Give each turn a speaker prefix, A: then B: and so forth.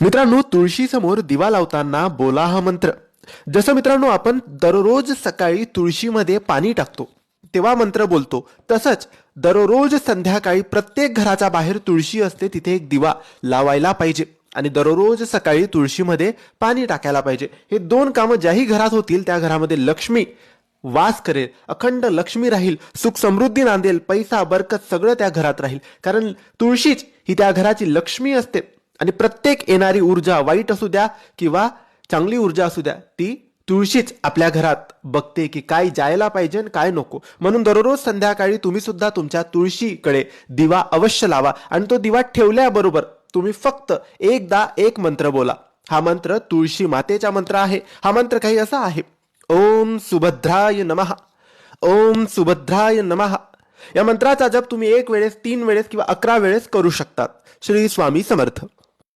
A: मित्रांनो, तुळशीसमोर दिवा लावताना बोला हा मंत्र. जसं मित्रांनो आपण दररोज सकाळी तुळशीमध्ये पाणी टाकतो तेव्हा मंत्र बोलतो, तसंच दररोज संध्याकाळी प्रत्येक घराच्या बाहेर तुळशी असते, तिथे एक दिवा लावायला पाहिजे आणि दररोज सकाळी तुळशीमध्ये पाणी टाकायला पाहिजे. हे दोन कामं ज्याही घरात होतील त्या घरामध्ये लक्ष्मी वास करेल, अखंड लक्ष्मी राहील, सुख समृद्धी नांदेल, पैसा बरकत सगळं त्या घरात राहील. कारण तुळशीच ही त्या घराची लक्ष्मी असते आणि प्रत्येक येणारी ऊर्जा, वाईट असू द्या किंवा चांगली ऊर्जा असू द्या, ती तुळशीच आपल्या घरात बघते की काय जायला पाहिजे आणि काय नको. म्हणून दररोज संध्याकाळी तुम्ही सुद्धा तुमच्या तुळशीकडे दिवा अवश्य लावा आणि तो दिवा ठेवल्याबरोबर तुम्ही फक्त एकदा एक मंत्र बोला. हा मंत्र तुळशी मातेचा मंत्र आहे. हा मंत्र काही असा आहे: ओम सुभद्राय नमः, ओम सुभद्राय नमः. या मंत्राचा जप तुम्ही 1 वेळेस, 3 वेळेस किंवा 11 वेळेस करू शकतात. श्री स्वामी समर्थ.